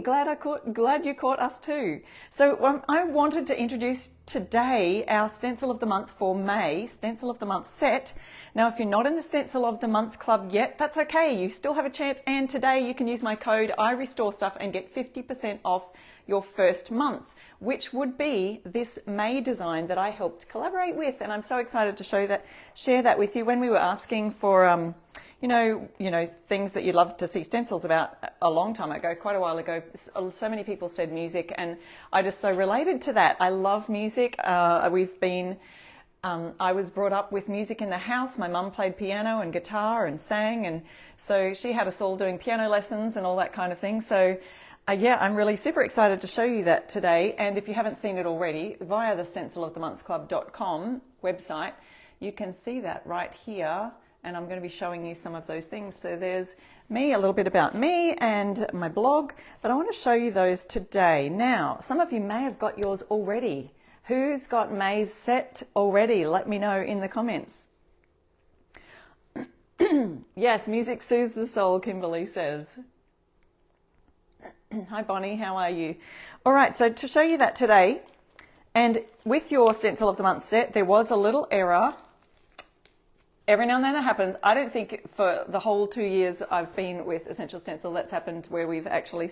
Glad you caught us too. So I wanted to introduce today our Stencil of the Month for May, Stencil of the Month set. Now, if you're not in the Stencil of the Month club yet, that's okay. You still have a chance, and today you can use my code IRestoreStuff and get 50% off your first month, which would be this May design that I helped collaborate with. And I'm so excited to share that with you. When we were asking for you know, things that you'd love to see stencils about a long time ago, quite a while ago, so many people said music, and I just so related to that. I love music. I was brought up with music in the house. My mum played piano and guitar and sang, and so she had us all doing piano lessons and all that kind of thing. So yeah, I'm really super excited to show you that today. And if you haven't seen it already, via the stencilofthemonthclub.com website, you can see that right here. And I'm going to be showing you some of those things. So there's me, a little bit about me and my blog, but I want to show you those today. Now, some of you may have got yours already. Who's got May's set already? Let me know in the comments. Yes, music soothes the soul, Kimberly says. Hi Bonnie, how are you? All right, so to show you that today, and with your Stencil of the Month set, there was a little error. Every now and then it happens. I don't think for the whole 2 years I've been with Essential Stencil that's happened where we've actually,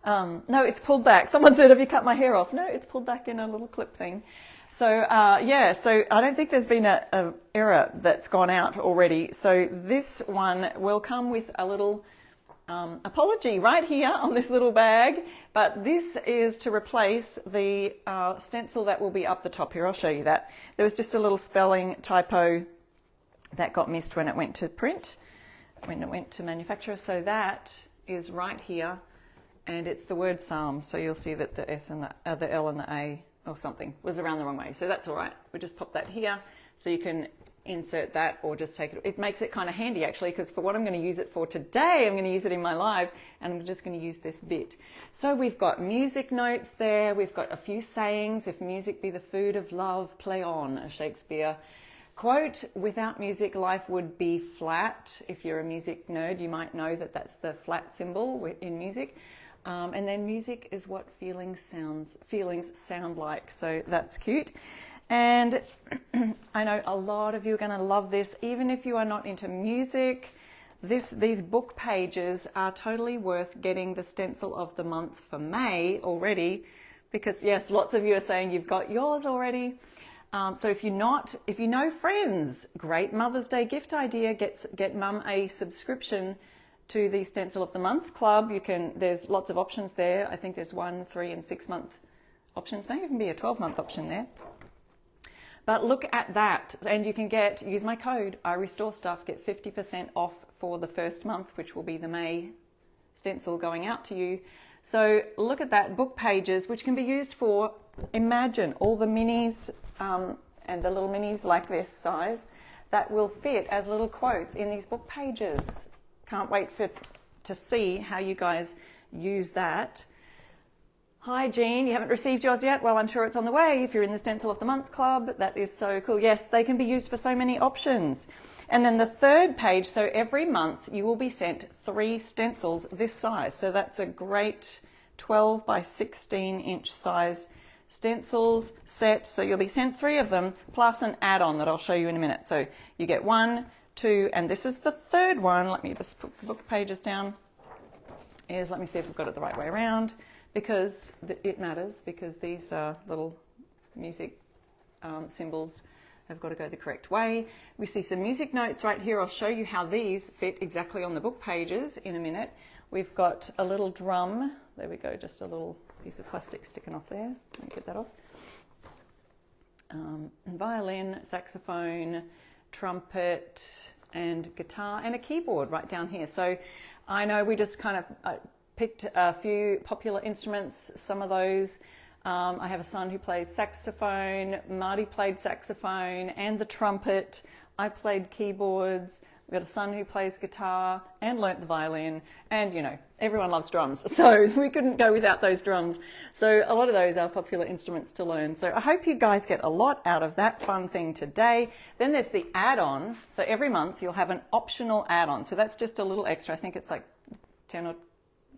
no, it's pulled back. Someone said, have you cut my hair off? No, it's pulled back in a little clip thing. So yeah, so I don't think there's been a error that's gone out already. So this one will come with a little apology right here on this little bag, but this is to replace the stencil that will be up the top here. I'll show you that. There was just a little spelling typo that got missed when it went to print, when it went to manufacturer. So that is right here, and it's the word Psalm. So you'll see that the S and the L and the A or something was around the wrong way. So that's all right. We'll just pop that here so you can insert that or just take it. It makes it kind of handy actually, because for what I'm going to use it for today, I'm going to use it in my live, and I'm just going to use this bit. So we've got music notes there. We've got a few sayings. If music be the food of love, play on, a Shakespeare quote. Without music, life would be flat. If you're a music nerd, you might know that that's the flat symbol in music. And then music is what feelings sound like. So that's cute. And I know a lot of you are going to love this. Even if you are not into music, these book pages are totally worth getting the Stencil of the Month for May already, because yes, lots of you are saying you've got yours already. So if you know friends, great Mother's Day gift idea, get mum a subscription to the Stencil of the Month club. There's lots of options there. I think there's 1, 3 and 6 month options, maybe even be a 12-month option there. But look at that, and you can use my code IRestoreStuff, get 50% off for the first month, which will be the May stencil going out to you. So look at that, book pages, which can be used for, imagine all the minis and the little minis like this size that will fit as little quotes in these book pages. Can't wait to see how you guys use that. Hi Jean, you haven't received yours yet? Well, I'm sure it's on the way if you're in the Stencil of the Month club. That is so cool. Yes, they can be used for so many options. And then the third page, so every month you will be sent 3 stencils this size. So that's a great 12 by 16 inch size stencils set. So you'll be sent 3 of them plus an add-on that I'll show you in a minute. So you get 1, 2, and this is the third one. Let me just put the book pages down. Let me see if I've got it the right way around, because it matters, because these little music symbols have got to go the correct way. We see some music notes right here. I'll show you how these fit exactly on the book pages in a minute. We've got a little drum. There we go, just a little piece of plastic sticking off there. Let me get that off. Violin, saxophone, trumpet, and guitar, and a keyboard right down here. So I know we just kind of picked a few popular instruments, some of those. I have a son who plays saxophone. Marty played saxophone and the trumpet. I played keyboards. We've got a son who plays guitar and learnt the violin. And, you know, everyone loves drums, so we couldn't go without those drums. So a lot of those are popular instruments to learn. So I hope you guys get a lot out of that fun thing today. Then there's the add-on. So every month you'll have an optional add-on. So that's just a little extra. I think it's like 10 or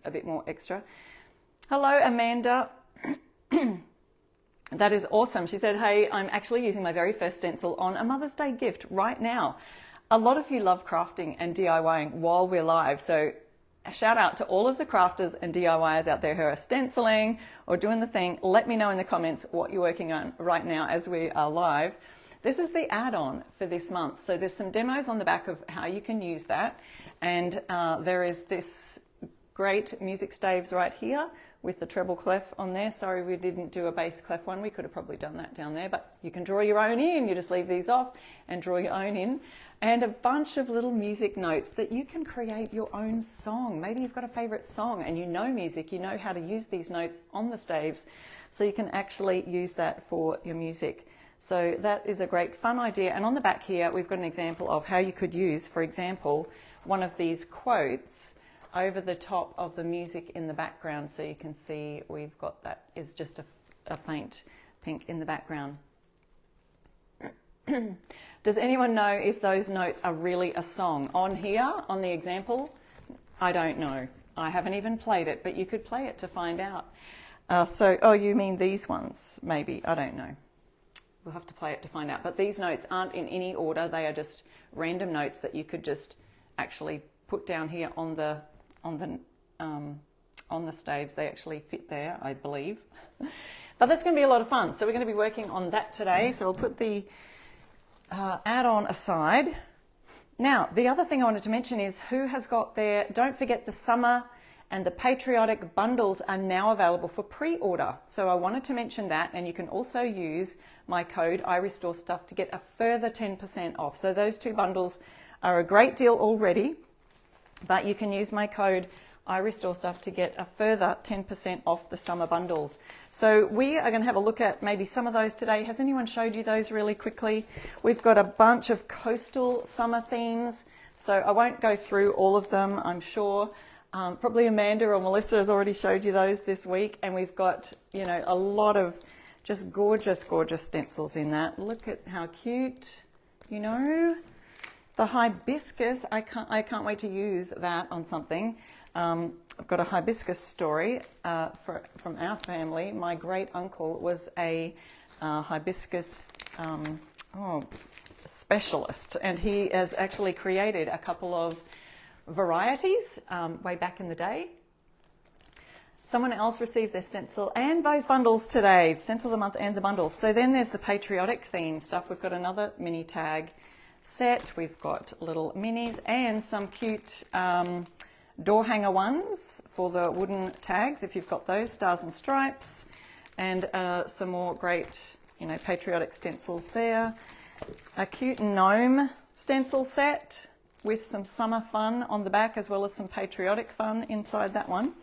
a bit more extra. Hello, Amanda. That is awesome. She said, hey, I'm actually using my very first stencil on a Mother's Day gift right now. A lot of you love crafting and DIYing while we're live. So a shout out to all of the crafters and DIYers out there who are stenciling or doing the thing. Let me know in the comments what you're working on right now as we are live. This is the add-on for this month. So there's some demos on the back of how you can use that. And there is this great music staves right here with the treble clef on there. Sorry we didn't do a bass clef one. We could have probably done that down there, but you can draw your own in. You just leave these off and draw your own in. And a bunch of little music notes that you can create your own song. Maybe you've got a favorite song and you know music, you know how to use these notes on the staves, so you can actually use that for your music. So that is a great fun idea. And on the back here, we've got an example of how you could use, for example, one of these quotes over the top of the music in the background. So you can see we've got that is just a faint pink in the background. Does anyone know if those notes are really a song? On here, on the example, I don't know. I haven't even played it, but you could play it to find out. Oh, you mean these ones? Maybe, I don't know. We'll have to play it to find out. But these notes aren't in any order. They are just random notes that you could just actually put down here on the staves. They actually fit there, I believe. But that's going to be a lot of fun. So we're going to be working on that today. So I'll put the add-on aside. Now, the other thing I wanted to mention is who has got their, don't forget the summer and the patriotic bundles are now available for pre-order. So I wanted to mention that, and you can also use my code iRestoreStuff to get a further 10% off. So those two bundles are a great deal already, but you can use my code iRestoreStuff to get a further 10% off the summer bundles. So we are going to have a look at maybe some of those today. Has anyone showed you those really quickly? We've got a bunch of coastal summer themes, so I won't go through all of them, I'm sure. Probably Amanda or Melissa has already showed you those this week, and we've got, you know, a lot of just gorgeous, gorgeous stencils in that. Look at how cute, you know. The hibiscus, I can't wait to use that on something. I've got a hibiscus story from our family. My great uncle was a hibiscus specialist, and he has actually created a couple of varieties way back in the day. Someone else received their stencil and both bundles today, stencil of the month and the bundles. So then there's the patriotic theme stuff. We've got another mini tag set. We've got little minis and some cute door hanger ones for the wooden tags, if you've got those, stars and stripes, and some more great, you know, patriotic stencils there. A cute gnome stencil set with some summer fun on the back, as well as some patriotic fun inside that one.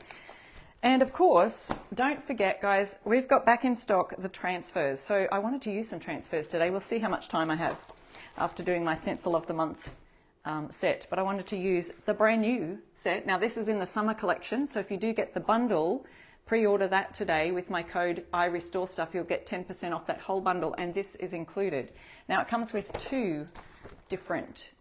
And of course, don't forget, guys, we've got back in stock the transfers. So I wanted to use some transfers today. We'll see how much time I have after doing my stencil of the month set. But I wanted to use the brand new set. Now this is in the summer collection. So if you do get the bundle, pre-order that today with my code iRestoreStuff, you'll get 10% off that whole bundle. And this is included. Now it comes with two different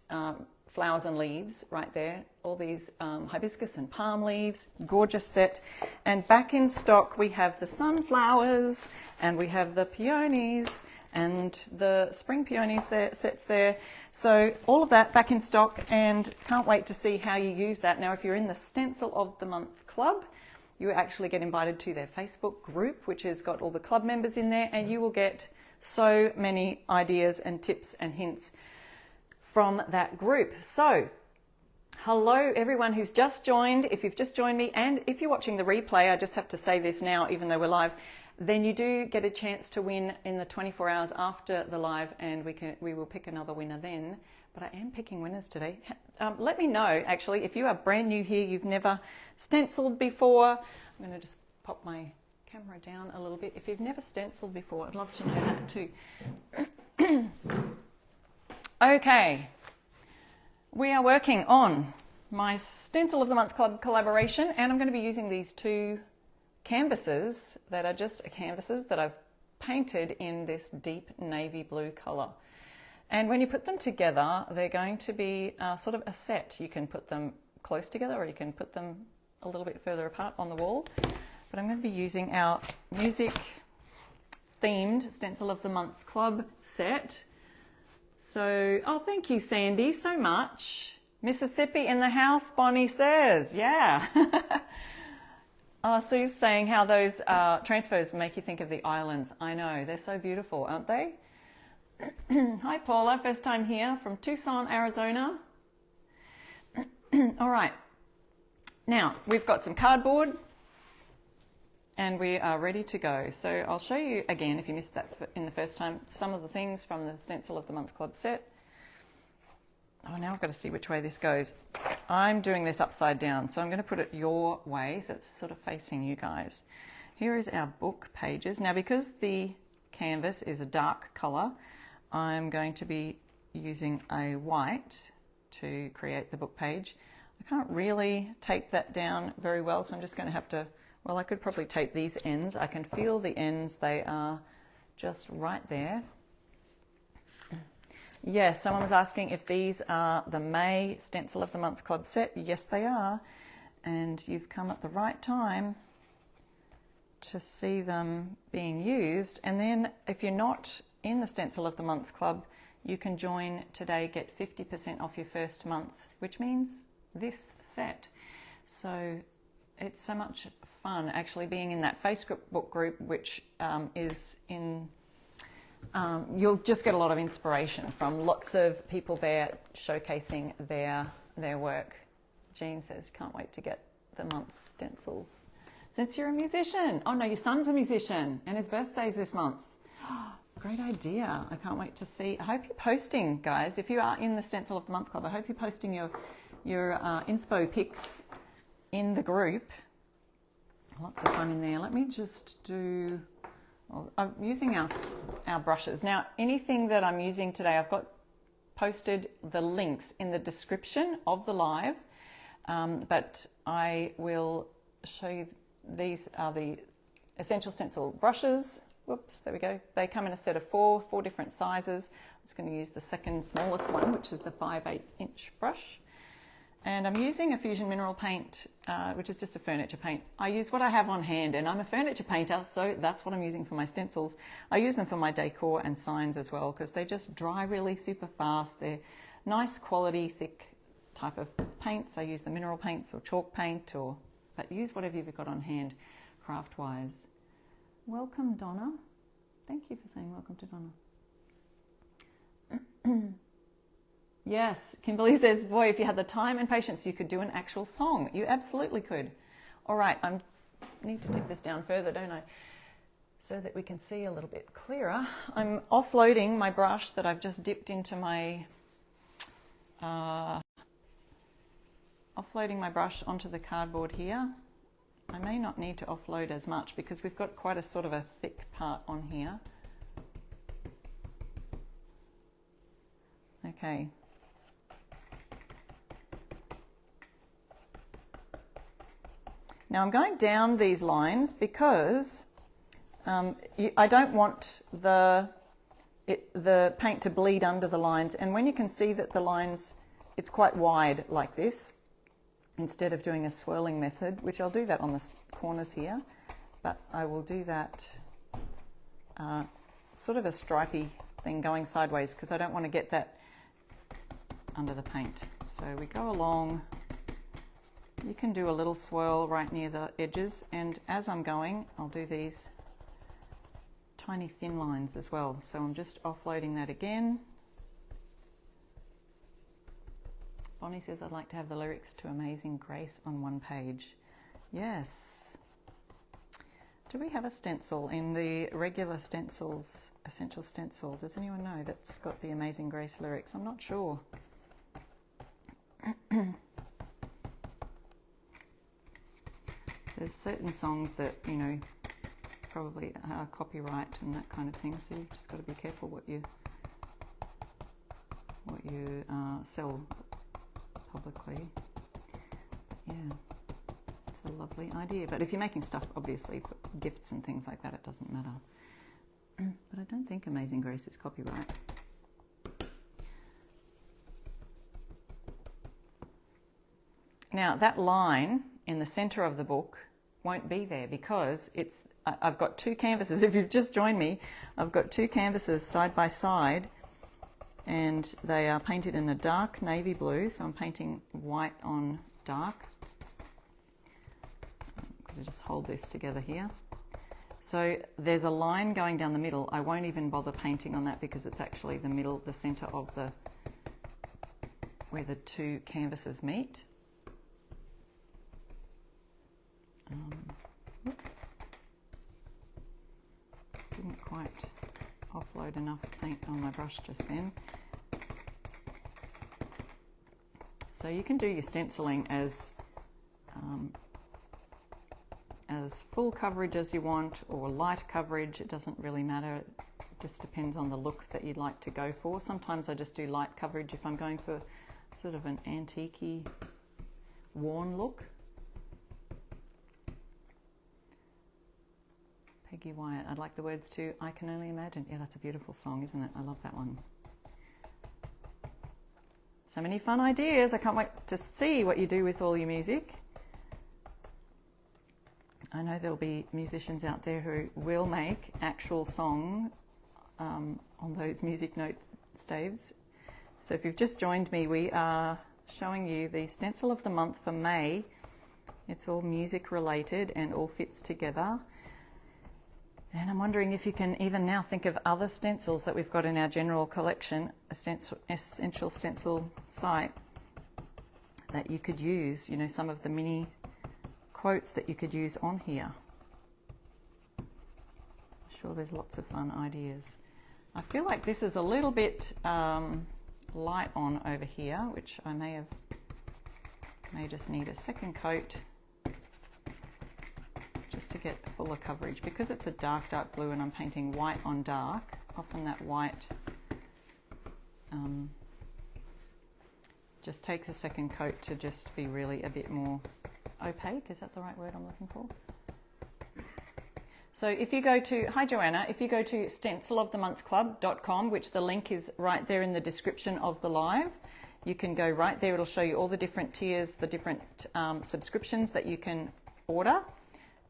flowers and leaves right there, all these hibiscus and palm leaves, gorgeous set. And back in stock we have the sunflowers, and we have the peonies and the spring peonies there, sets there. So all of that back in stock, and can't wait to see how you use that. Now if you're in the Stencil of the Month Club, you actually get invited to their Facebook group, which has got all the club members in there, and you will get so many ideas and tips and hints from that group. So hello everyone who's just joined. If you've just joined me, and if you're watching the replay, I just have to say this now, even though we're live, then you do get a chance to win in the 24 hours after the live, and we will pick another winner then. But I am picking winners today. Let me know, actually, if you are brand new here, you've never stenciled before. I'm going to just pop my camera down a little bit. If you've never stenciled before, I'd love to know that too. Okay, we are working on my Stencil of the Month Club collaboration, and I'm going to be using these two canvases that are just canvases that I've painted in this deep navy blue color. And when you put them together, they're going to be sort of a set. You can put them close together, or you can put them a little bit further apart on the wall. but I'm going to be using our music themed Stencil of the Month Club set. So, oh, thank you, Sandy, so much. Mississippi in the house, Bonnie says. Yeah. Oh, Sue's saying how those transfers make you think of the islands. I know, they're so beautiful, aren't they? Hi, Paula, first time here from Tucson, Arizona. All right, now we've got some cardboard and we are ready to go. So I'll show you again, if you missed that in the first time, some of the things from the Stencil of the Month Club set. Oh, now I've got to see which way this goes. I'm doing this upside down, so I'm going to put it your way, so it's sort of facing you guys. Here is our book pages. Now, because the canvas is a dark color, I'm going to be using a white to create the book page. I can't really tape that down very well, so I'm just going to have to, well, I could probably tape these ends. I can feel the ends, they are just right there. Yes, someone was asking if these are the May Stencil of the Month Club set. Yes, they are. And you've come at the right time to see them being used. And then if you're not in the Stencil of the Month Club, you can join today, get 50% off your first month, which means this set. So it's so much fun actually being in that Facebook group, which is in... you'll just get a lot of inspiration from lots of people there showcasing their work. Jean says, can't wait to get the month's stencils. Since you're a musician. Oh no, your son's a musician and his birthday's this month. Great idea. I can't wait to see. I hope you're posting, guys. If you are in the Stencil of the Month Club, I hope you're posting your inspo pics in the group. Lots of fun in there. Let me just do... Well, I'm using our brushes. Now, anything that I'm using today, I've got posted the links in the description of the live, but I will show you, these are the Essential Stencil brushes. Whoops, there we go. They come in a set of four different sizes. I'm just going to use the second smallest one, which is the 5/8 inch brush. And I'm using a Fusion Mineral Paint, which is just a furniture paint. I use what I have on hand, and I'm a furniture painter, so that's what I'm using for my stencils. I use them for my decor and signs as well, because they just dry really super fast. They're nice quality, thick type of paints. I use the mineral paints or chalk paint, but use whatever you've got on hand, craft-wise. Welcome, Donna. Thank you for saying welcome to Donna. Yes, Kimberly says, boy, if you had the time and patience, you could do an actual song. You absolutely could. All right, I need to tip this down further, don't I? So that we can see a little bit clearer. I'm offloading my brush that I've just dipped into my... offloading my brush onto the cardboard here. I may not need to offload as much because we've got quite a sort of a thick part on here. Okay. Now I'm going down these lines because I don't want the paint to bleed under the lines, and when you can see that the lines, it's quite wide like this, instead of doing a swirling method, which I'll do that on the corners here, but I will do that sort of a stripy thing going sideways because I don't want to get that under the paint. So we go along. You can do a little swirl right near the edges, and as I'm going, I'll do these tiny thin lines as well. So I'm just offloading that again. Bonnie says, I'd like to have the lyrics to Amazing Grace on one page. Yes. Do we have a stencil in the regular stencils, Essential Stencil? Does anyone know that's got the Amazing Grace lyrics? I'm not sure. There's certain songs that, you know, probably are copyright and that kind of thing, so you've just got to be careful what you sell publicly. But yeah, it's a lovely idea. But if you're making stuff, obviously, for gifts and things like that, it doesn't matter. But I don't think Amazing Grace is copyright. Now, that line in the center of the book, won't be there because I've got two canvases. If you've just joined me, I've got two canvases side by side, and they are painted in a dark navy blue, so I'm painting white on dark. I'm going to just hold this together here. So there's a line going down the middle. I won't even bother painting on that because it's actually the middle, the center of where the two canvases meet. Didn't quite offload enough paint on my brush just then. So you can do your stenciling as full coverage as you want, or light coverage. It doesn't really matter. It just depends on the look that you'd like to go for. Sometimes I just do light coverage if I'm going for sort of an antique-y, worn look. Peggy Wyatt, I'd like the words to I Can Only Imagine. Yeah, that's a beautiful song, isn't it? I love that one. So many fun ideas. I can't wait to see what you do with all your music. I know there'll be musicians out there who will make actual song on those music note staves. So if you've just joined me, we are showing you the stencil of the month for May. It's all music related and all fits together. And I'm wondering if you can even now think of other stencils that we've got in our general collection, Essential Stencil site, that you could use, you know, some of the mini quotes that you could use on here. I'm sure there's lots of fun ideas. I feel like this is a little bit light on over here, which I may just need a second coat just to get fuller coverage, because it's a dark blue and I'm painting white on dark. Often that white just takes a second coat to just be really a bit more opaque. Is that the right word I'm looking for? So if you go to, hi Joanna, if you go to stencilofthemonthclub.com, which the link is right there in the description of the live, you can go right there. It'll show you all the different tiers, the different subscriptions that you can order.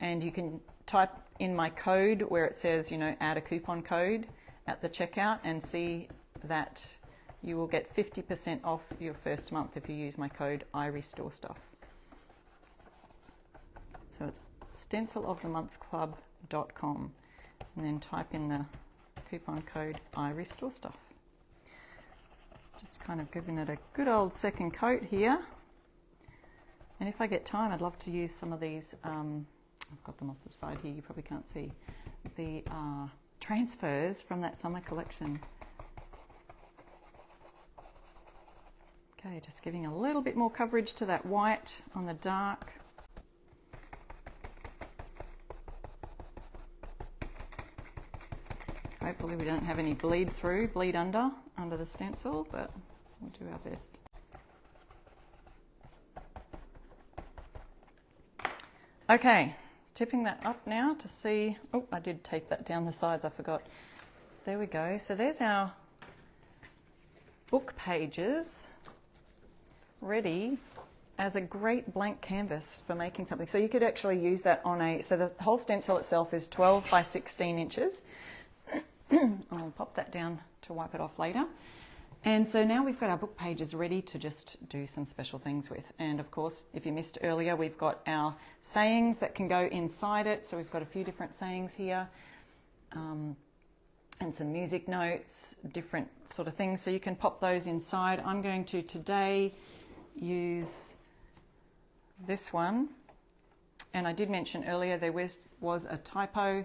And you can type in my code where it says, you know, add a coupon code at the checkout, and see that you will get 50% off your first month if you use my code IRestoreStuff. So it's stencilofthemonthclub.com, and then type in the coupon code IRestoreStuff. Just kind of giving it a good old second coat here. And if I get time, I'd love to use some of these, I've got them off the side here, you probably can't see, the transfers from that summer collection. Okay, just giving a little bit more coverage to that white on the dark. Hopefully we don't have any bleed under the stencil, but we'll do our best. Okay, tipping that up now to see, oh, I did tape that down the sides, I forgot. There we go. So there's our book pages ready as a great blank canvas for making something. So you could actually use that on so the whole stencil itself is 12 by 16 inches. I'll pop that down to wipe it off later. And so now we've got our book pages ready to just do some special things with. And of course, if you missed earlier, we've got our sayings that can go inside it. So we've got a few different sayings here, and some music notes, different sort of things. So you can pop those inside. I'm going to today use this one. And I did mention earlier there was a typo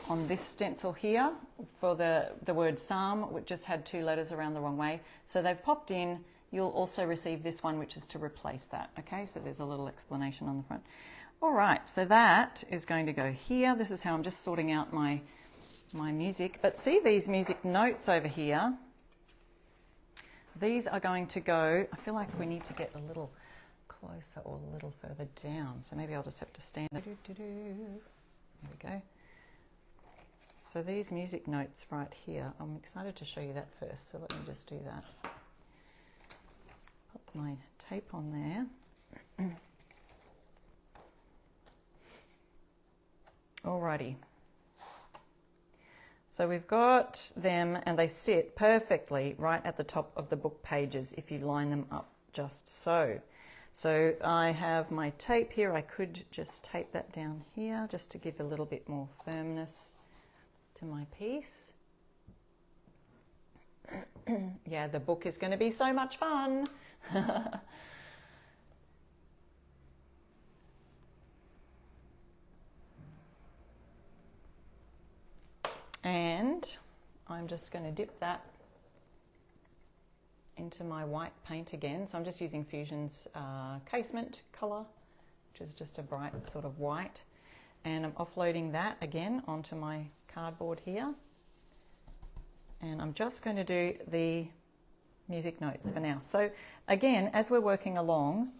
on this stencil here for the word psalm, which just had 2 letters around the wrong way. So they've popped in. You'll also receive this one, which is to replace that. Okay, so there's a little explanation on the front. All right, so that is going to go here. This is how I'm just sorting out my music. But see these music notes over here? These are going to go, I feel like we need to get a little closer or a little further down. So maybe I'll just have to stand. There we go. So these music notes right here, I'm excited to show you that first, so let me just do that. Pop my tape on there. Alrighty. So we've got them and they sit perfectly right at the top of the book pages if you line them up just so. So I have my tape here. I could just tape that down here just to give a little bit more firmness to my piece. Yeah, the book is going to be so much fun. And I'm just going to dip that into my white paint again. So I'm just using Fusion's casement colour, which is just a bright sort of white. And I'm offloading that again onto my cardboard here. And I'm just going to do the music notes for now. So again, as we're working along,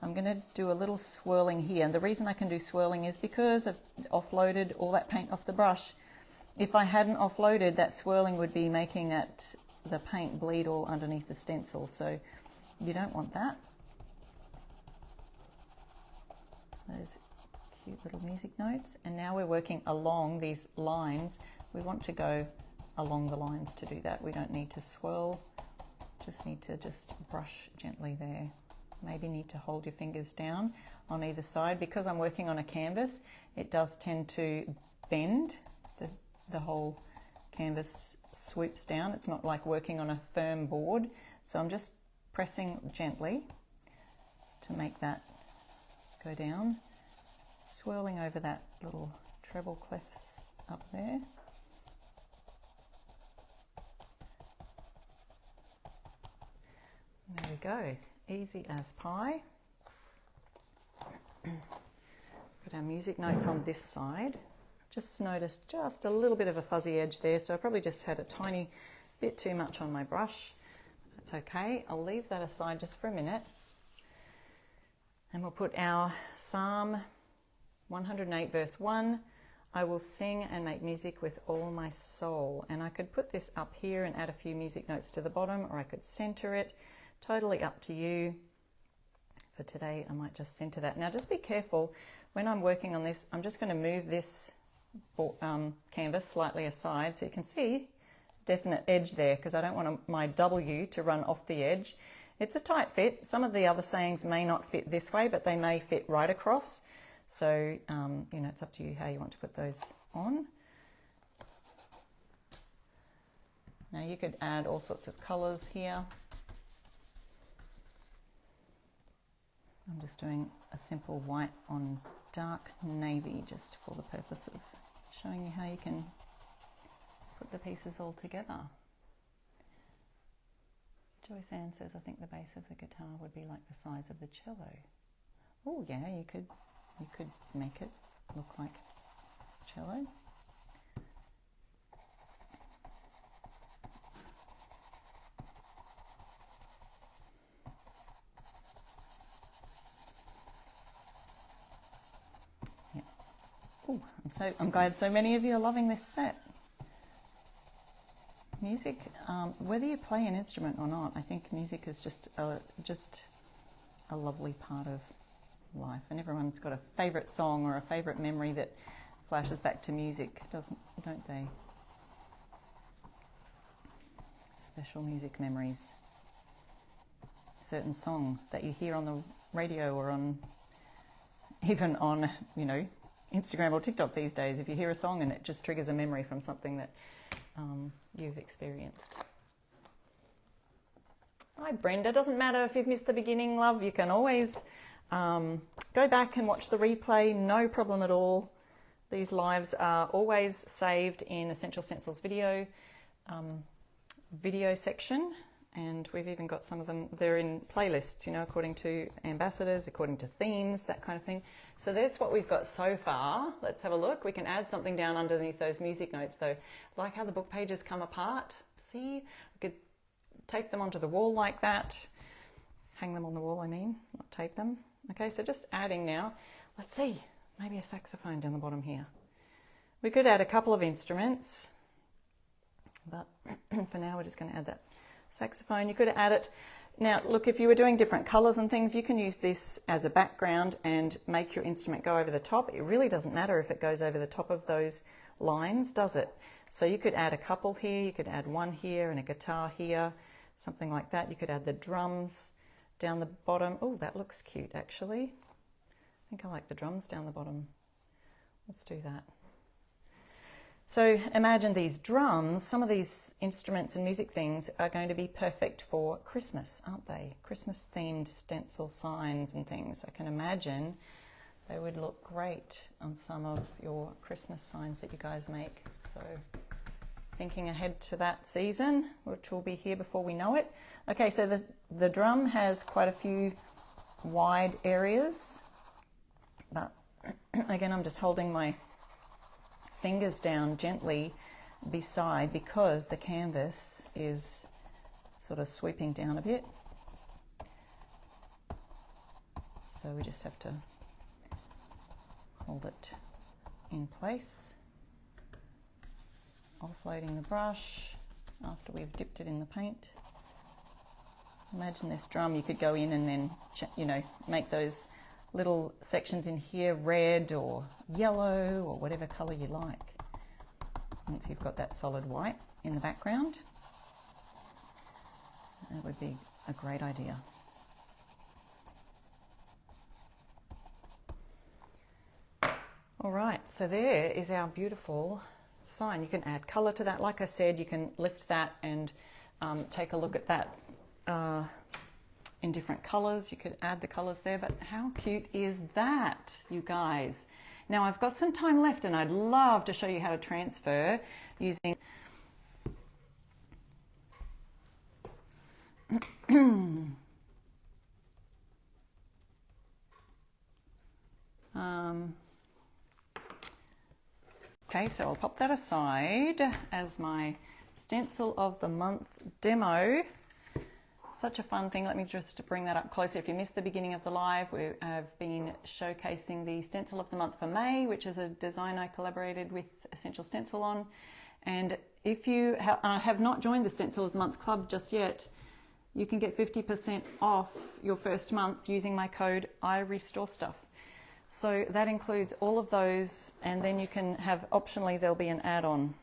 I'm going to do a little swirling here. And the reason I can do swirling is because I've offloaded all that paint off the brush. If I hadn't offloaded, that swirling would be making the paint bleed all underneath the stencil. So you don't want that. Those cute little music notes. And now we're working along these lines. We want to go along the lines to do that. We don't need to swirl, just need to just brush gently there. Maybe need to hold your fingers down on either side. Because I'm working on a canvas, it does tend to bend. The whole canvas swoops down. It's not like working on a firm board. So I'm just pressing gently to make that go down, swirling over that little treble clefts up there. There we go, easy as pie. Put our music notes on this side. Just noticed just a little bit of a fuzzy edge there, so I probably just had a tiny bit too much on my brush. That's okay, I'll leave that aside just for a minute. And we'll put our Psalm 108 verse 1. I will sing and make music with all my soul. And I could put this up here and add a few music notes to the bottom, or I could center it. Totally up to you. For today, I might just center that. Now just be careful, when I'm working on this, I'm just going to move this canvas slightly aside so you can see definite edge there, because I don't want my W to run off the edge. It's a tight fit. Some of the other sayings may not fit this way, but they may fit right across. So, you know, it's up to you how you want to put those on. Now you could add all sorts of colors here. I'm just doing a simple white on dark navy just for the purpose of showing you how you can put the pieces all together. Joyce Ann says, I think the bass of the guitar would be like the size of the cello. Oh yeah, you could make it look like cello. Yeah. Oh, I'm glad so many of you are loving this set. Music, whether you play an instrument or not, I think music is just a lovely part of life, and everyone's got a favourite song or a favourite memory that flashes back to music, don't they? Special music memories. Certain song that you hear on the radio or even on, you know, Instagram or TikTok these days. If you hear a song and it just triggers a memory from something that you've experienced. Hi Brenda, doesn't matter if you've missed the beginning, love, you can always go back and watch the replay, no problem at all. These lives are always saved in Essential Stencil's video section, and we've even got some of them, they're in playlists, you know, according to ambassadors, according to themes, that kind of thing. So that's what we've got so far. Let's have a look. We can add something down underneath those music notes though. Like how the book pages come apart. See, we could tape them onto the wall like that. Hang them on the wall, I mean, not tape them. Okay, so just adding now. Let's see, maybe a saxophone down the bottom here. We could add a couple of instruments, but for now we're just going to add that saxophone. You could add it, Now, look, if you were doing different colors and things, you can use this as a background and make your instrument go over the top. It really doesn't matter if it goes over the top of those lines, does it? So you could add a couple here, you could add one here and a guitar here, something like that. You could add the drums down the bottom. Oh, that looks cute, actually. I think I like the drums down the bottom. Let's do that. So imagine these drums, some of these instruments and music things are going to be perfect for Christmas, aren't they? Christmas themed stencil signs and things. I can imagine they would look great on some of your Christmas signs that you guys make. So thinking ahead to that season, which will be here before we know it. Okay, so the drum has quite a few wide areas, but again, I'm just holding my fingers down gently beside because the canvas is sort of sweeping down a bit. So we just have to hold it in place. Offloading the brush after we've dipped it in the paint. Imagine this drum, you could go in and then, you know, make those little sections in here red or yellow or whatever color you like. Once you've got that solid white in the background, that would be a great idea. All right, so there is our beautiful sign. You can add color to that. Like I said, you can lift that and take a look at that in different colors. You could add the colors there, but how cute is that, you guys? Now I've got some time left and I'd love to show you how to transfer using okay, so I'll pop that aside as my stencil of the month demo. Such a fun thing. Let me just bring that up closer. If you missed the beginning of the live, we have been showcasing the stencil of the month for May, which is a design I collaborated with Essential Stencil on. And if you have not joined the Stencil of the Month Club just yet, you can get 50% off your first month using my code IRestoreStuff. So that includes all of those, and then you can have, optionally, there'll be an add-on.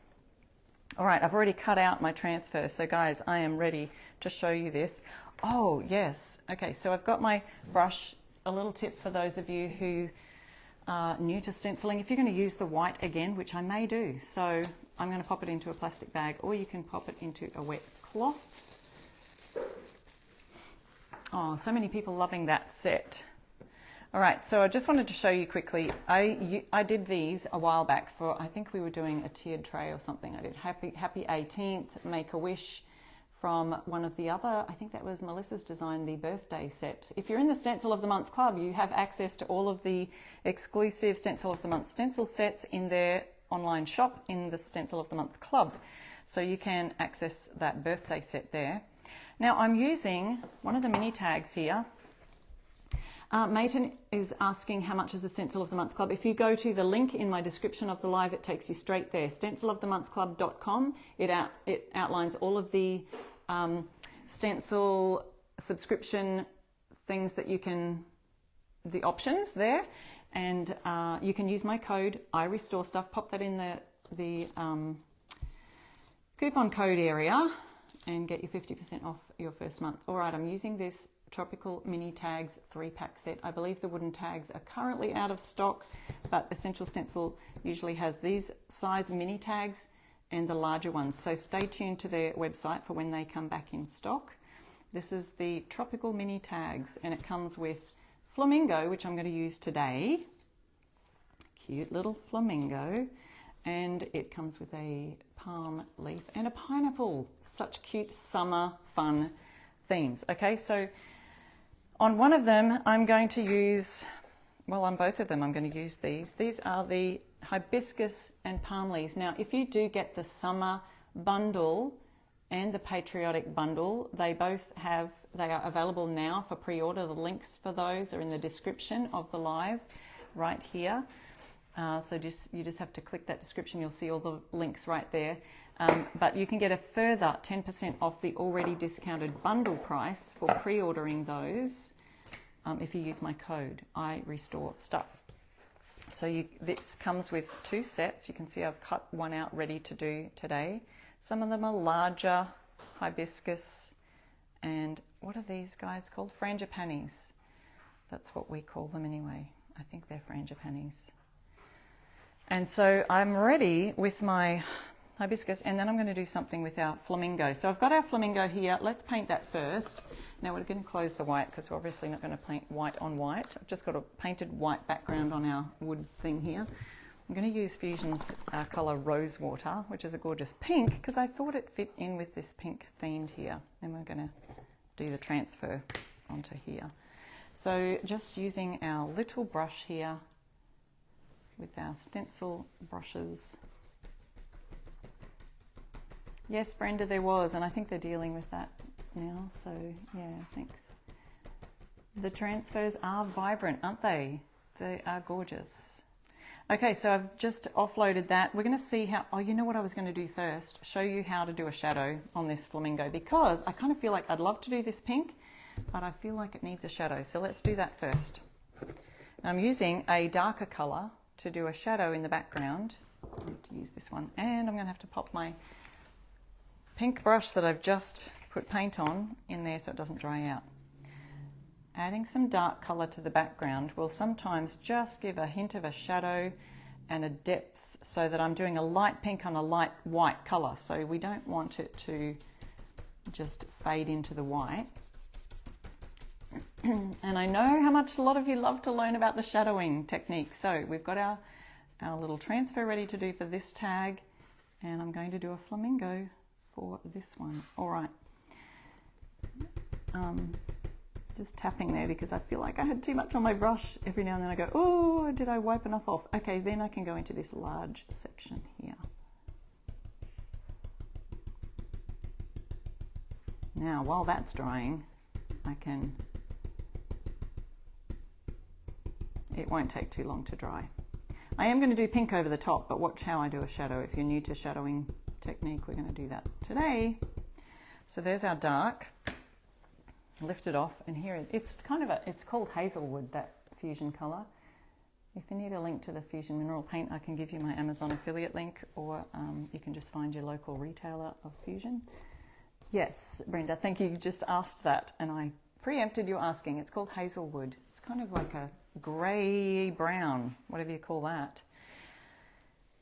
All right, I've already cut out my transfer. So guys, I am ready to show you this. Oh, yes. Okay, so I've got my brush. A little tip for those of you who are new to stenciling. If you're going to use the white again, which I may do, so I'm going to pop it into a plastic bag, or you can pop it into a wet cloth. Oh, so many people loving that set. All right, so I just wanted to show you quickly. I did these a while back for, I think we were doing a tiered tray or something. I did Happy 18th, Make a Wish from one of the other, I think that was Melissa's design, the birthday set. If you're in the Stencil of the Month Club, you have access to all of the exclusive Stencil of the Month stencil sets in their online shop in the Stencil of the Month Club. So you can access that birthday set there. Now I'm using one of the mini tags here. Mayton is asking how much is the Stencil of the Month Club. If you go to the link in my description of the live, it takes you straight there. stencilofthemonthclub.com. It outlines all of the stencil subscription things that you can, the options there. And you can use my code IRestoreStuff. Pop that in the coupon code area and get you 50% off your first month. All right, I'm using this Tropical Mini Tags 3-pack set. I believe the wooden tags are currently out of stock, but Essential Stencil usually has these size mini tags and the larger ones. So stay tuned to their website for when they come back in stock. This is the Tropical Mini Tags, and it comes with Flamingo, which I'm going to use today. Cute little flamingo. And it comes with a palm leaf and a pineapple. Such cute summer fun themes. Okay, so on one of them, I'm going to use, well, on both of them, I'm going to use these. These are the Hibiscus and palm leaves. Now, if you do get the summer bundle and the patriotic bundle, they are available now for pre-order. The links for those are in the description of the live right here. So you just have to click that description. You'll see all the links right there. But you can get a further 10% off the already discounted bundle price for pre-ordering those if you use my code, I Restore Stuff. So this comes with 2 sets. You can see I've cut one out ready to do today. Some of them are larger, hibiscus, and what are these guys called? Frangipanis. That's what we call them anyway. I think they're frangipanis. And so I'm ready with my hibiscus, and then I'm going to do something with our flamingo. So I've got our flamingo here. Let's paint that first. Now we're going to close the white because we're obviously not going to paint white on white. I've just got a painted white background on our wood thing here. I'm going to use Fusion's colour Rosewater, which is a gorgeous pink, because I thought it fit in with this pink themed here. Then we're going to do the transfer onto here. So just using our little brush here with our stencil brushes. Yes, Brenda, there was, and I think they're dealing with that now, so yeah, thanks. The transfers are vibrant, aren't they? They are gorgeous. Okay, so I've just offloaded that. We're going to see how, oh, you know what I was going to do first? Show you how to do a shadow on this flamingo, because I kind of feel like I'd love to do this pink, but I feel like it needs a shadow. So let's do that first. Now I'm using a darker colour to do a shadow in the background. I need to use this one, and I'm going to have to pop my pink brush that I've just put paint on in there so it doesn't dry out. Adding some dark colour to the background will sometimes just give a hint of a shadow and a depth, so that I'm doing a light pink on a light white colour. So we don't want it to just fade into the white. And I know how much a lot of you love to learn about the shadowing technique. So we've got our little transfer ready to do for this tag, and I'm going to do a flamingo for this one. All right. Just tapping there because I feel like I had too much on my brush. Every now and then I go, oh, did I wipe enough off? Okay, then I can go into this large section here. Now, while that's drying, it won't take too long to dry. I am going to do pink over the top, but watch how I do a shadow. If you're new to shadowing technique, we're going to do that today. So there's our dark. Lift it off, and here it's it's called Hazelwood, that Fusion color. If you need a link to the Fusion mineral paint, I can give you my Amazon affiliate link, or you can just find your local retailer of Fusion. Yes, Brenda, thank you. You just asked that, and I preempted your asking. It's called Hazelwood. It's kind of like a grey brown, whatever you call that.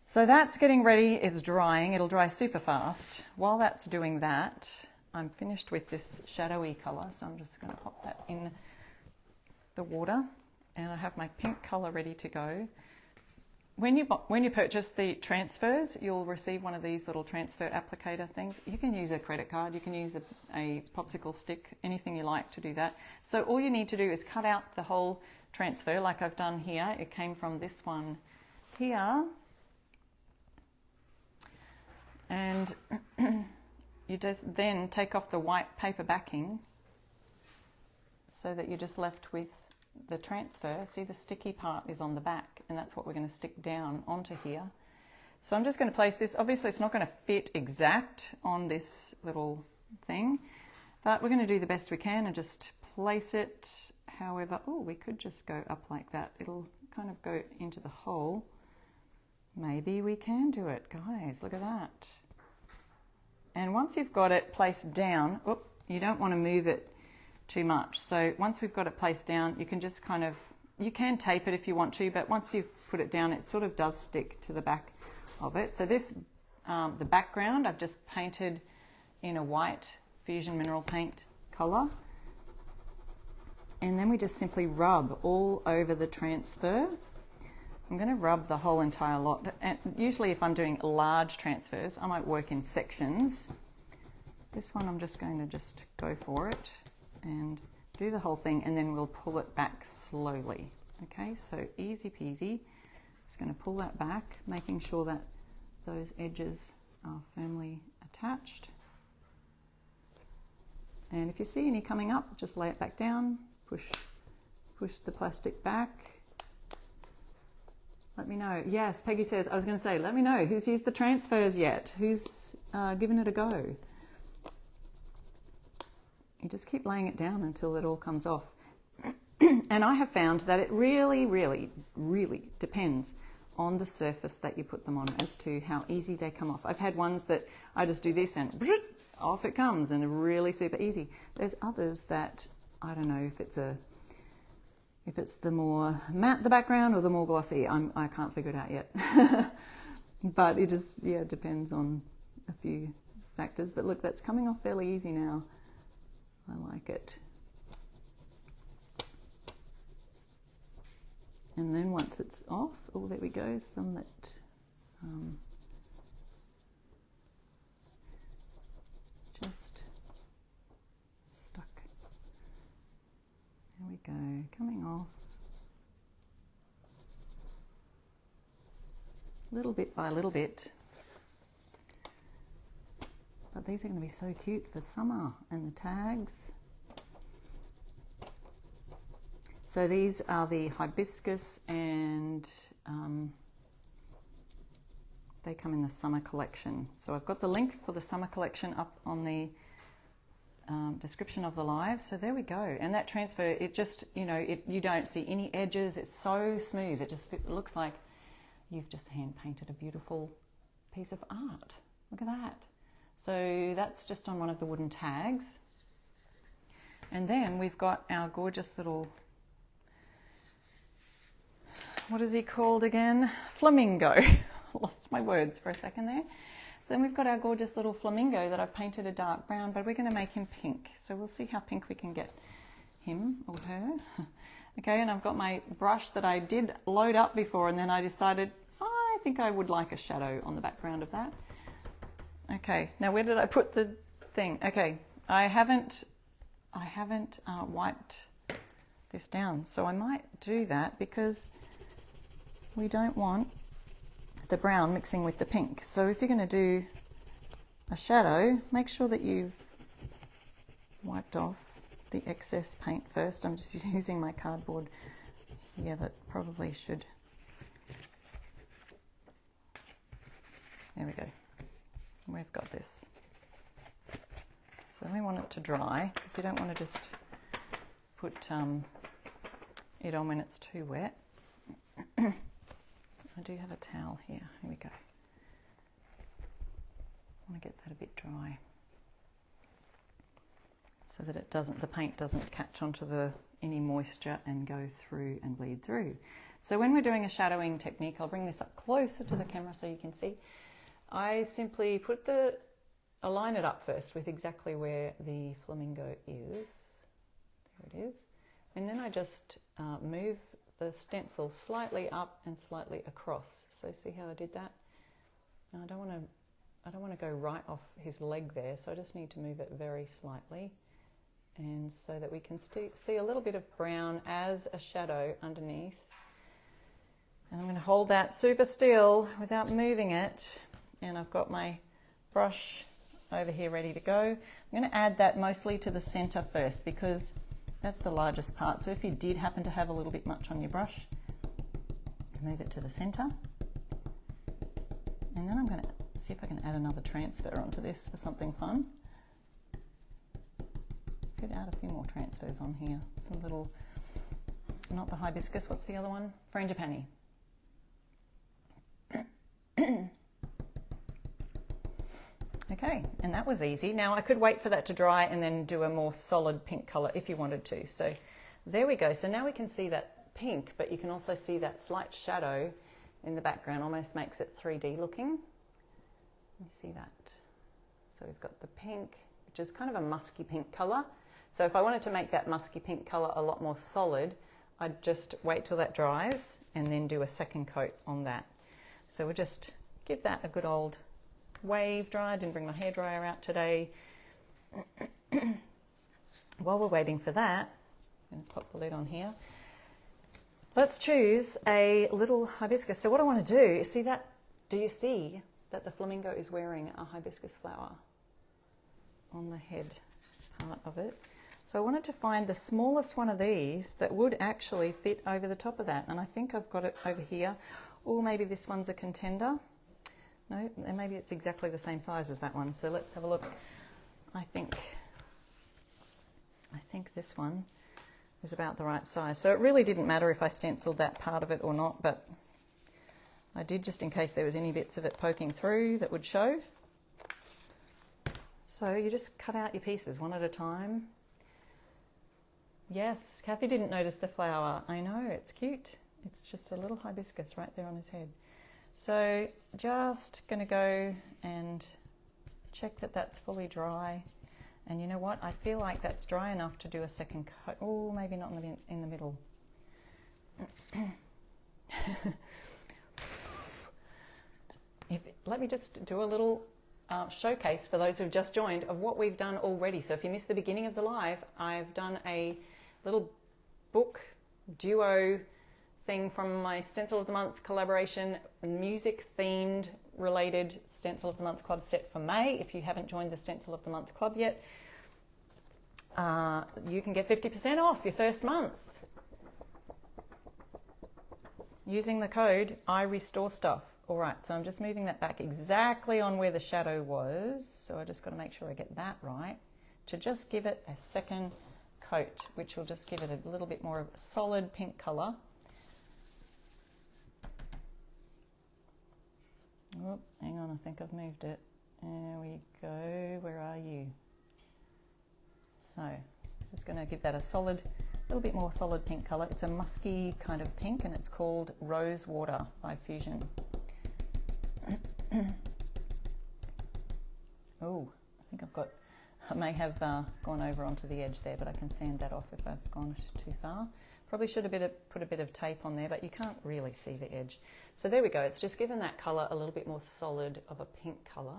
So that's getting ready. It's drying. It'll dry super fast. While that's doing that, I'm finished with this shadowy colour, so I'm just going to pop that in the water, and I have my pink colour ready to go. When you purchase the transfers, you'll receive one of these little transfer applicator things. You can use a credit card, you can use a popsicle stick, anything you like to do that. So all you need to do is cut out the whole transfer like I've done here. It came from this one here, and you just then take off the white paper backing so that you're just left with the transfer. See, the sticky part is on the back, and that's what we're going to stick down onto here. So I'm just going to place this. Obviously it's not going to fit exact on this little thing, but we're going to do the best we can and just place it however. Oh, we could just go up like that. It'll kind of go into the hole. Maybe we can do it, guys. Look at that. And once you've got it placed down, you don't want to move it too much. So once we've got it placed down, you can just you can tape it if you want to, but once you've put it down, it sort of does stick to the back of it. So this, the background, I've just painted in a white Fusion mineral paint color. And then we just simply rub all over the transfer. I'm going to rub the whole entire lot. And usually if I'm doing large transfers, I might work in sections. This one I'm just going to go for it and do the whole thing, and then we'll pull it back slowly. Okay, so easy peasy. Just going to pull that back, making sure that those edges are firmly attached. And if you see any coming up, just lay it back down, push the plastic back. Let me know. Yes, Peggy says, I was going to say, let me know who's used the transfers yet, who's given it a go. You just keep laying it down until it all comes off. And I have found that it really, really, really depends on the surface that you put them on as to how easy they come off. I've had ones that I just do this and off it comes and really super easy. There's others that I don't know if it's the more matte the background or the more glossy. I can't figure it out yet. But it just depends on a few factors. But look, that's coming off fairly easy now. I like it. And then once it's off, oh, there we go, some that just stuck. There we go, coming off. Little bit by little bit. But these are going to be so cute for summer, and the tags. So these are the Hibiscus, and they come in the summer collection. So I've got the link for the summer collection up on the description of the live. So there we go. And that transfer, it just, you don't see any edges. It's so smooth. It looks like you've just hand painted a beautiful piece of art. Look at that. So that's just on one of the wooden tags. And then we've got our gorgeous little, what is he called again? Flamingo. Lost my words for a second there. So then we've got our gorgeous little flamingo that I've painted a dark brown, but we're going to make him pink. So we'll see how pink we can get him or her. Okay, and I've got my brush that I did load up before, and then I decided I think I would like a shadow on the background of that. Okay, now where did I put the thing? Okay, I haven't wiped this down, so I might do that because we don't want the brown mixing with the pink. So if you're going to do a shadow, make sure that you've wiped off the excess paint first. I'm just using my cardboard here, but probably should. There we go. We've got this. So we want it to dry because you don't want to just put it on when it's too wet. I do have a towel here. Here we go. I want to get that a bit dry so that the paint doesn't catch onto any moisture and go through and bleed through. So when we're doing a shadowing technique, I'll bring this up closer to the camera so you can see. I simply align it up first with exactly where the flamingo is. There it is. And then I just move the stencil slightly up and slightly across. So see how I did that? Now I don't want to go right off his leg there, so I just need to move it very slightly, and so that we can see a little bit of brown as a shadow underneath. And I'm going to hold that super still without moving it. And I've got my brush over here ready to go. I'm going to add that mostly to the center first because that's the largest part. So if you did happen to have a little bit much on your brush, move it to the center. And then I'm going to see if I can add another transfer onto this for something fun. Could add a few more transfers on here. Some little, not the hibiscus, what's the other one? Frangipani. Okay, and that was easy. Now I could wait for that to dry and then do a more solid pink color if you wanted to. So there we go. So now we can see that pink, but you can also see that slight shadow in the background, almost makes it 3D looking. Let me see that. So we've got the pink, which is kind of a musky pink color. So if I wanted to make that musky pink color a lot more solid, I'd just wait till that dries and then do a second coat on that. So we'll just give that a good old wave dry. I didn't bring my hairdryer out today. While we're waiting for that, let's pop the lid on here. Let's choose a little hibiscus. So what I want to do is see that, do you see that the flamingo is wearing a hibiscus flower on the head part of it? So I wanted to find the smallest one of these that would actually fit over the top of that. And I think I've got it over here. Oh, maybe this one's a contender. No, maybe it's exactly the same size as that one. So let's have a look. I think this one is about the right size. So it really didn't matter if I stenciled that part of it or not, but I did just in case there was any bits of it poking through that would show. So you just cut out your pieces one at a time. Yes, Kathy didn't notice the flower. I know, it's cute. It's just a little hibiscus right there on his head. So just going to go and check that that's fully dry. And you know what? I feel like that's dry enough to do a second coat. Oh, maybe not in the middle. Let me just do a little showcase for those who've just joined of what we've done already. So if you missed the beginning of the live, I've done a little book duo thing from my Stencil of the Month collaboration, music themed related Stencil of the Month Club set for May. If you haven't joined the Stencil of the Month Club yet, you can get 50% off your first month using the code I Restore Stuff. All right, so I'm just moving that back exactly on where the shadow was. So I just got to make sure I get that right to just give it a second coat, which will just give it a little bit more of a solid pink color. Oh, hang on, I think I've moved it. There we go. Where are you? So, just going to give that a little bit more solid pink color. It's a musky kind of pink, and it's called Rose Water by Fusion. Oh, I may have gone over onto the edge there, but I can sand that off if I've gone too far. Probably should have put a bit of tape on there, but you can't really see the edge. So there we go. It's just given that colour a little bit more solid of a pink colour.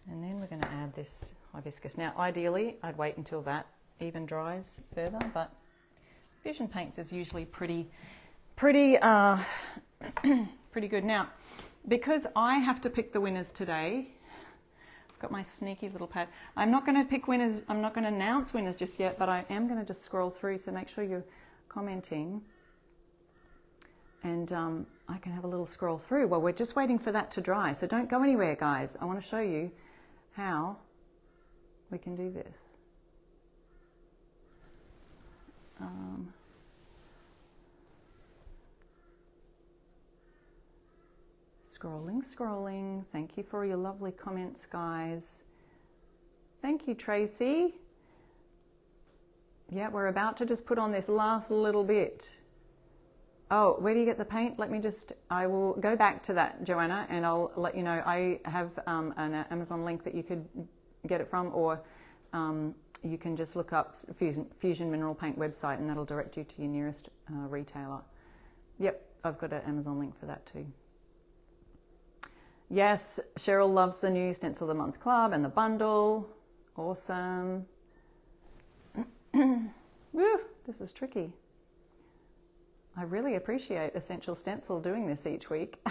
And then we're going to add this hibiscus. Now, ideally, I'd wait until that even dries further, but Fusion Paints is usually pretty good. Now, because I have to pick the winners today, got my sneaky little pad. I'm not going to pick winners. I'm not going to announce winners just yet, but I am going to just scroll through. So make sure you're commenting, and I can have a little scroll through while we're just waiting for that to dry. So don't go anywhere, guys. I want to show you how we can do this. Scrolling. Thank you for your lovely comments, guys. Thank you, Tracy. Yeah, we're about to just put on this last little bit. Oh, where do you get the paint? I will go back to that, Joanna, and I'll let you know. I have an Amazon link that you could get it from, or you can just look up Fusion Mineral Paint website, and that'll direct you to your nearest retailer. Yep, I've got an Amazon link for that too. Yes, Cheryl loves the new Stencil of the Month Club and the bundle. Awesome. Woo, this is tricky. I really appreciate Essential Stencil doing this each week.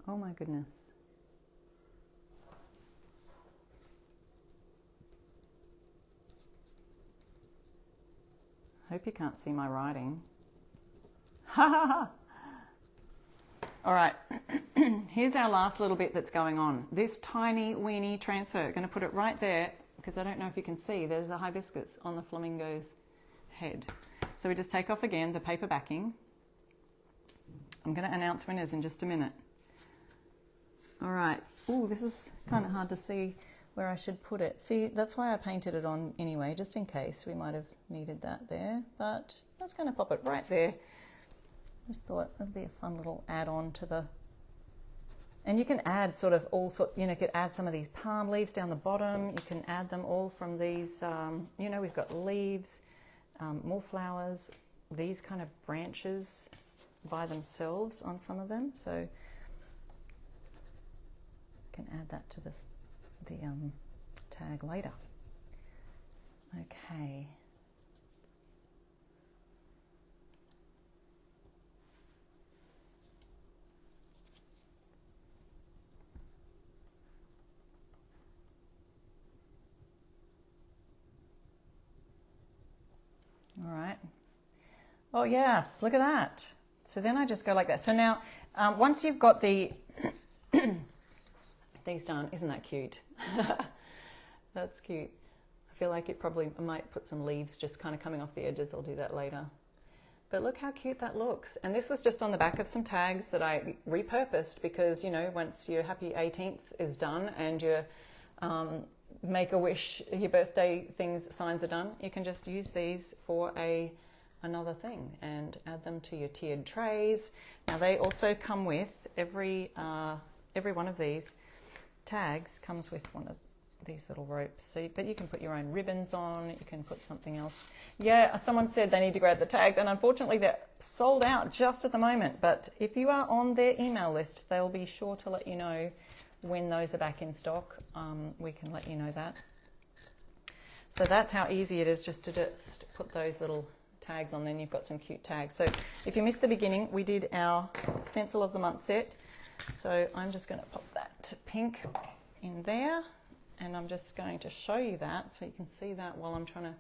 Oh my goodness. Hope you can't see my writing. All right, here's our last little bit that's going on. This tiny weeny transfer, I'm going to put it right there because I don't know if you can see, there's a hibiscus on the flamingo's head. So we just take off again the paper backing. I'm going to announce winners in just a minute. All right, ooh, this is kind of hard to see where I should put it. See, that's why I painted it on anyway, just in case we might have needed that there, but that's going to pop it right there. Just thought it'd be a fun little add-on to the, and you can add you could add some of these palm leaves down the bottom. You can add them all from these, we've got leaves, more flowers, these kind of branches by themselves on some of them. So you can add that to the tag later. Okay. Oh yes, look at that. So then I just go like that. So now, once you've got the these done, isn't that cute? That's cute. I feel like I might put some leaves just kind of coming off the edges. I'll do that later. But look how cute that looks. And this was just on the back of some tags that I repurposed because, you know, once your happy 18th is done and your Make-A-Wish, your birthday signs are done, you can just use these for another thing and add them to your tiered trays. Now they also come with every one of these tags comes with one of these little ropes. So, but you can put your own ribbons on. You can put something else. Yeah, someone said they need to grab the tags, and unfortunately they're sold out just at the moment. But if you are on their email list, they'll be sure to let you know when those are back in stock. We can let you know that. So that's how easy it is just to put those little tags on. Then you've got some cute tags. So if you missed the beginning, we did our stencil of the month set. So I'm just going to pop that pink in there, and I'm just going to show you that so you can see that while I'm trying to